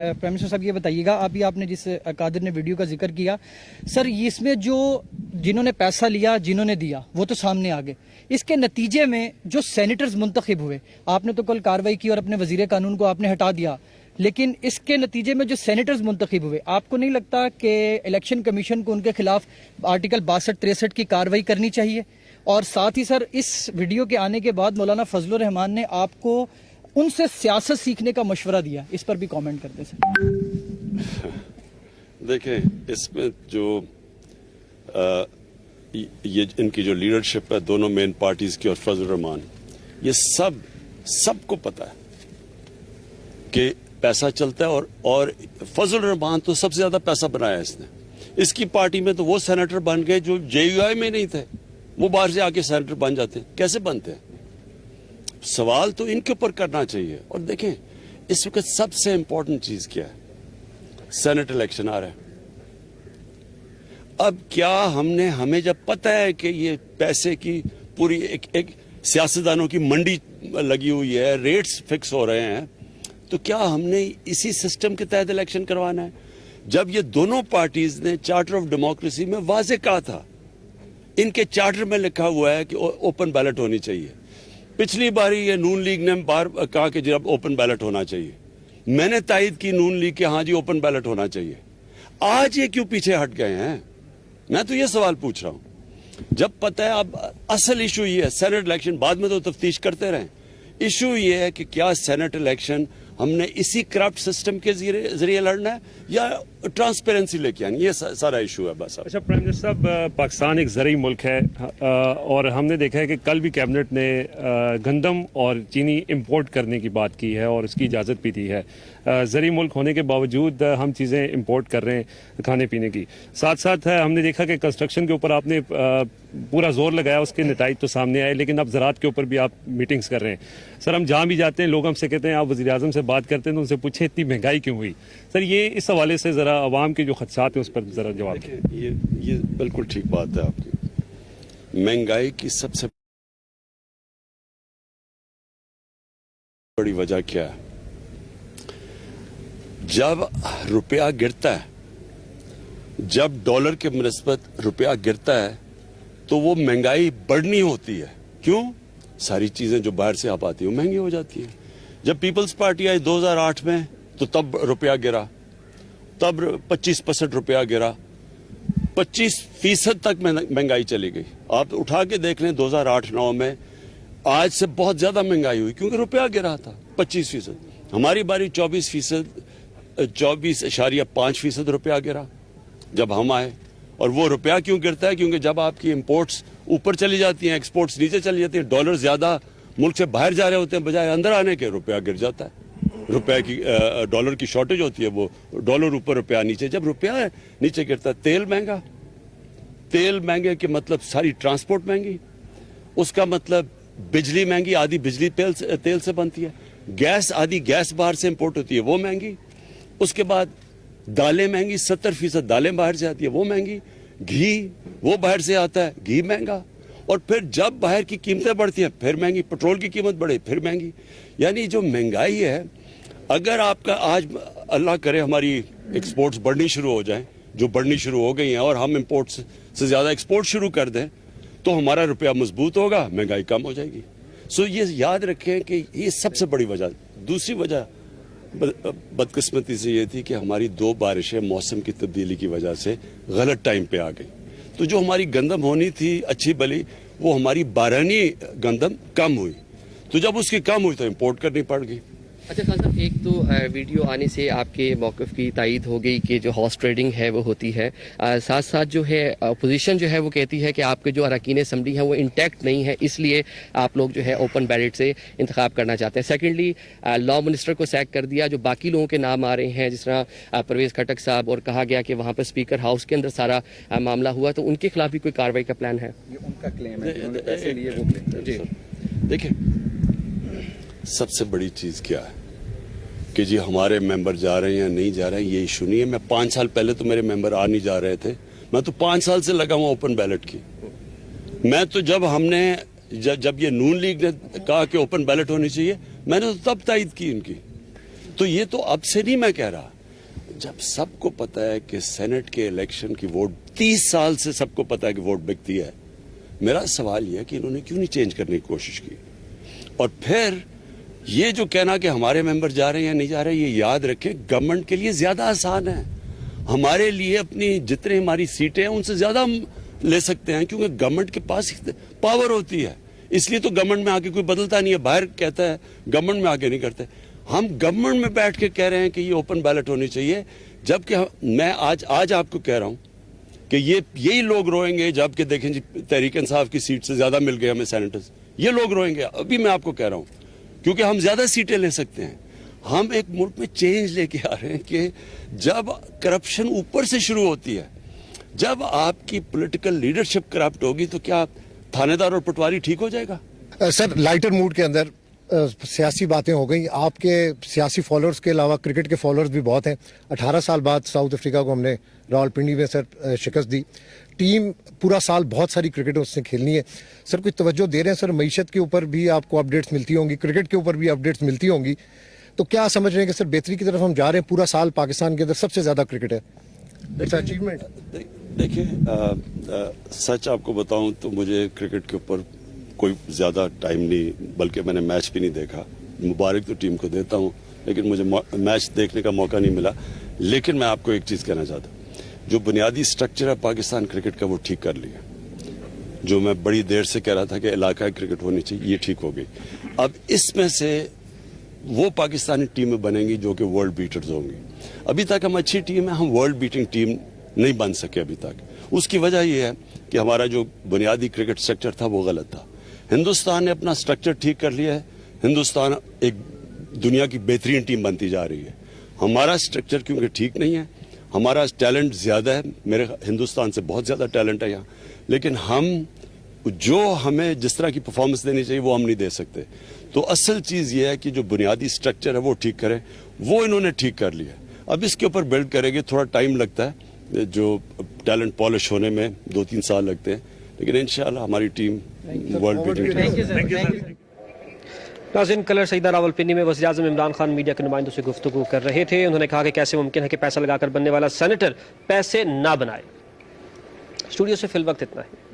Prime minister साहब ये बताइएगा, अभी आपने जिस कादिर ने वीडियो का जिक्र किया सर, इसमें जो जिन्होंने पैसा लिया, जिन्होंने दिया, वो तो सामने आ गए। इसके नतीजे में जो सेनेटर्स मुंतखब हुए, आपने तो कल कार्रवाई की और अपने वजीर कानून को आपने हटा दिया, लेकिन इसके नतीजे में जो सेनेटर्स मुंतखब हुए, आपको नहीं लगता कि इलेक्शन कमीशन को उनके खिलाफ आर्टिकल 62-63 की कार्रवाई करनी चाहिए? और साथ ही सर, इस वीडियो के आने के बाद मौलाना फजलुर रहमान ने आपको उनसे सियासत सीखने का मशवरा दिया, इस पर भी कमेंट करते सर। देखें, इसमें जो ये इनकी जो लीडरशिप है दोनों मेन पार्टीज की और फजलुर रहमान, ये सबको पता है कि पैसा चलता है और फजलुर रहमान तो सबसे ज्यादा पैसा बनाया इसने। इसकी पार्टी में तो वो सेनेटर बन गए जो जेयूआई में नहीं थे, वो बाहर से आके सेनेटर बन जाते। कैसे बनते हैं? सवाल तो इनके ऊपर करना चाहिए। और देखें, इस वक्त सबसे इंपॉर्टेंट चीज क्या है? सेनेट इलेक्शन आ रहा है। अब क्या हमें जब पता है कि ये पैसे की पूरी एक सियासतदानों की मंडी लगी हुई है, रेट्स फिक्स हो रहे हैं, तो क्या हमने इसी सिस्टम के तहत इलेक्शन करवाना है? जब ये दोनों पार्टीज ने चार्टर ऑफ डेमोक्रेसी में वाजे कहा था, इनके चार्टर में लिखा हुआ है कि ओपन बैलेट होनी चाहिए। पिछली बारी ये नून लीग ने बार कहा कि जब ओपन बैलेट होना चाहिए, मैंने तायद की नून लीग के हाँ जी ओपन बैलेट होना चाहिए। आज ये क्यों पीछे हट गए हैं? मैं तो ये सवाल पूछ रहा हूं। जब पता है, अब असल इशू ये है, सेनेट इलेक्शन बाद में तो तफ्तीश करते रहें। इशू ये है कि क्या सेनेट इलेक्शन हमने इसी करप्ट सिस्टम के जरिए लड़ना है या ट्रांसपेरेंसी लेके आनी? ये सारा इशू है बस। अच्छा प्राइम मिनिस्टर साहब, पाकिस्तान एक ज़रूरी मुल्क है और हमने देखा है कि कल भी कैबिनेट ने गंदम और चीनी इंपोर्ट करने की बात की है और उसकी इजाज़त भी दी है। ज़रूरी मुल्क होने के बावजूद हम चीज़ें इंपोर्ट कर रहे हैं खाने पीने की। साथ साथ हमने देखा कि कंस्ट्रक्शन के ऊपर आपने पूरा जोर लगाया, उसके नताइज तो सामने आए, लेकिन अब ज़राअत के ऊपर भी आप मीटिंग्स कर रहे हैं। सर, हम जहाँ भी जाते हैं लोग हमसे कहते हैं, आप वज़ीर आज़म से बात करते हैं तो उनसे पूछे इतनी महंगाई क्यों हुई? सर, ये इस हवाले से ज़रा आवाम के जो खदशात हैं उस पर ज़रा जवाब दें। ये बिल्कुल ठीक बात है आपकी। महंगाई की सबसे बड़ी वजह क्या है? जब रुपया गिरता है, जब डॉलर के मुनिस्बत रुपया गिरता है, तो वो महंगाई बढ़नी होती है। क्यों? सारी चीजें जो बाहर से आप आती है वो महंगी हो जाती है। जब पीपल्स पार्टी आई 2008 में, तो तब रुपया गिरा, तब 25% रुपया गिरा, 25% तक महंगाई चली गई। आप उठा के देख लें 2008-9 में आज से बहुत ज्यादा महंगाई हुई क्योंकि रुपया गिरा था 25%। हमारी बारी 24.5% रुपया गिरा जब हम आए। और वो रुपया क्यों गिरता है? क्योंकि जब आपकी इंपोर्ट्स ऊपर चली जाती हैं, एक्सपोर्ट्स नीचे चली जाती हैं, डॉलर ज्यादा मुल्क से बाहर जा रहे होते हैं बजाय अंदर आने के, रुपया गिर जाता है। रुपए की डॉलर की शॉर्टेज होती है, वो डॉलर ऊपर रुपया नीचे। जब रुपया नीचे गिरता है, तेल महंगा, तेल महंगे के मतलब सारी ट्रांसपोर्ट महंगी, उसका मतलब बिजली महंगी, आधी बिजली तेल से बनती है, गैस आधी गैस बाहर से इंपोर्ट होती है, वो महंगी। उसके बाद दालें महंगी, 70% दालें बाहर से आती है, वो महंगी। घी वो बाहर से आता है, घी महंगा। और फिर जब बाहर की कीमतें बढ़ती हैं फिर महंगी, पेट्रोल की कीमत बढ़े फिर महंगी। यानी जो महंगाई है, अगर आपका आज अल्लाह करे हमारी एक्सपोर्ट्स बढ़नी शुरू हो जाएं, जो बढ़नी शुरू हो गई हैं, और हम इंपोर्ट्स से ज्यादा एक्सपोर्ट शुरू कर दें, तो हमारा रुपया मजबूत होगा, महंगाई कम हो जाएगी। सो ये याद रखें कि ये सबसे बड़ी वजह। दूसरी वजह बदकिस्मती से ये थी कि हमारी 2 बारिशें मौसम की तब्दीली की वजह से गलत टाइम पे आ गई। तो जो हमारी गंदम होनी थी अच्छी भली, वो हमारी बारहनी गंदम कम हुई। तो जब उसकी कम हुई तो इंपोर्ट करनी पड़ गई। अच्छा खान साहब, एक तो वीडियो आने से आपके मौक़िफ़ की तायद हो गई कि जो हॉर्स ट्रेडिंग है वो होती है। साथ साथ जो है अपोजिशन जो है वो कहती है कि आपके जो अरकान असम्बली हैं वो इंटैक्ट नहीं है, इसलिए आप लोग जो है ओपन बैलेट से इंतखाब करना चाहते हैं। सेकेंडली, लॉ मिनिस्टर को सैक कर दिया, जो बाकी लोगों के नाम आ रहे हैं जिस तरह परवेज़ खटक साहब, और कहा गया कि वहाँ पर स्पीकर हाउस के अंदर सारा मामला हुआ, तो उनके खिलाफ भी कोई कार्रवाई का प्लान है? ये उनका क्लेम है, उन्होंने पैसे लिए, वो क्लेम। जी देखिए, सबसे बड़ी चीज क्या है कि जी हमारे मेंबर जा रहे हैं या नहीं जा रहे हैं, ये इशू नहीं है। मैं 5 साल पहले तो मेरे मेंबर आ नहीं जा रहे थे, मैं तो 5 साल से लगा हुआ ओपन बैलेट की। मैं तो जब ये नून लीग ने कहा कि ओपन बैलेट होनी चाहिए, मैंने तो तब तायद की इनकी। تو یہ تو اب سے نہیں میں کہہ رہا, جب سب کو پتا ہے کہ سینٹ کے الیکشن کی ووٹ 30 سال سے سب کو پتا ہے کہ ووٹ بکتی ہے, میرا سوال یہ ہے کہ انہوں نے کیوں نہیں چینج کرنے کی کوشش کی. اور پھر یہ جو کہنا کہ ہمارے ممبر جا رہے ہیں یا نہیں جا رہے, یہ یاد رکھیں گورنمنٹ کے لیے زیادہ آسان ہے. ہمارے لیے اپنی جتنے ہماری سیٹیں ہیں ان سے زیادہ ہم لے سکتے ہیں, کیونکہ گورنمنٹ کے پاس پاور ہوتی ہے. اس لیے تو گورنمنٹ میں آ کے کوئی بدلتا نہیں ہے, باہر کہتا ہے گورنمنٹ میں آ کے نہیں کرتے. ہم گورنمنٹ میں بیٹھ کے کہہ رہے ہیں کہ یہ اوپن بیلٹ ہونی چاہیے, جبکہ میں آج آپ کو کہہ رہا ہوں کہ یہی لوگ روئیں گے جبکہ دیکھیں جی تحریک انصاف کی سیٹ سے زیادہ مل گئے ہمیں سینیٹرز. یہ لوگ روئیں گے, ابھی میں آپ کو کہہ رہا ہوں, کیونکہ ہم زیادہ سیٹیں لے سکتے ہیں. ہم ایک ملک میں چینج لے کے آ رہے ہیں کہ جب کرپشن اوپر سے شروع ہوتی ہے, جب آپ کی پولیٹیکل لیڈرشپ کرپٹ ہوگی تو کیا تھانے دار اور پٹواری ٹھیک ہو جائے گا؟ سر لائٹر موڈ کے اندر سیاسی باتیں ہو گئیں. آپ کے سیاسی فالوورز کے علاوہ کرکٹ کے فالوورز بھی بہت ہیں. 18 سال بعد ساؤتھ افریقہ کو ہم نے راولپنڈی میں سر شکست دی. ٹیم پورا سال بہت ساری کرکٹ اس نے کھیلنی ہے. سر کچھ توجہ دے رہے ہیں سر؟ معیشت کے اوپر بھی آپ کو اپڈیٹس ملتی ہوں گی, کرکٹ کے اوپر بھی اپڈیٹس ملتی ہوں گی, تو کیا سمجھ رہے ہیں کہ سر بہتری کی طرف ہم جا رہے ہیں؟ پورا سال پاکستان کے اندر سب سے زیادہ کرکٹ ہے, اٹس اچیومنٹ. دیکھیں سچ آپ کو بتاؤں تو مجھے کرکٹ کے اوپر کوئی زیادہ ٹائم نہیں, بلکہ میں نے میچ بھی نہیں دیکھا. مبارک تو ٹیم کو دیتا ہوں لیکن مجھے میچ دیکھنے کا موقع نہیں ملا. لیکن میں آپ کو ایک چیز کہنا چاہتا ہوں, جو بنیادی سٹرکچر ہے پاکستان کرکٹ کا وہ ٹھیک کر لیا. جو میں بڑی دیر سے کہہ رہا تھا کہ علاقائی کرکٹ ہونی چاہیے, یہ ٹھیک ہو گئی. اب اس میں سے وہ پاکستانی ٹیمیں بنیں گی جو کہ ورلڈ بیٹرز ہوں گی. ابھی تک ہم اچھی ٹیم ہے, ہم ورلڈ بیٹنگ ٹیم نہیں بن سکے ابھی تک. اس کی وجہ یہ ہے کہ ہمارا جو بنیادی کرکٹ سٹرکچر تھا وہ غلط تھا. ہندوستان نے اپنا سٹرکچر ٹھیک کر لیا ہے, ہندوستان ایک دنیا کی بہترین ٹیم بنتی جا رہی ہے. ہمارا سٹرکچر کیونکہ ٹھیک نہیں ہے, ہمارا ٹیلنٹ زیادہ ہے, میرے ہندوستان سے بہت زیادہ ٹیلنٹ ہے یہاں, لیکن ہمیں جس طرح کی پرفارمنس دینی چاہیے وہ ہم نہیں دے سکتے. تو اصل چیز یہ ہے کہ جو بنیادی سٹرکچر ہے وہ ٹھیک کریں, وہ انہوں نے ٹھیک کر لیا. اب اس کے اوپر بلڈ کریں گے, تھوڑا ٹائم لگتا ہے, جو ٹیلنٹ پالش ہونے میں 2-3 سال لگتے ہیں, لیکن انشاءاللہ ہماری ٹیم ورلڈ بیٹنگ. ناظرین, کلر سیدہ راولپنڈی میں وزیر اعظم عمران خان میڈیا کے نمائندوں سے گفتگو کر رہے تھے. انہوں نے کہا کہ کیسے ممکن ہے کہ پیسہ لگا کر بننے والا سینیٹر پیسے نہ بنائے. اسٹوڈیو سے فی الوقت اتنا ہے.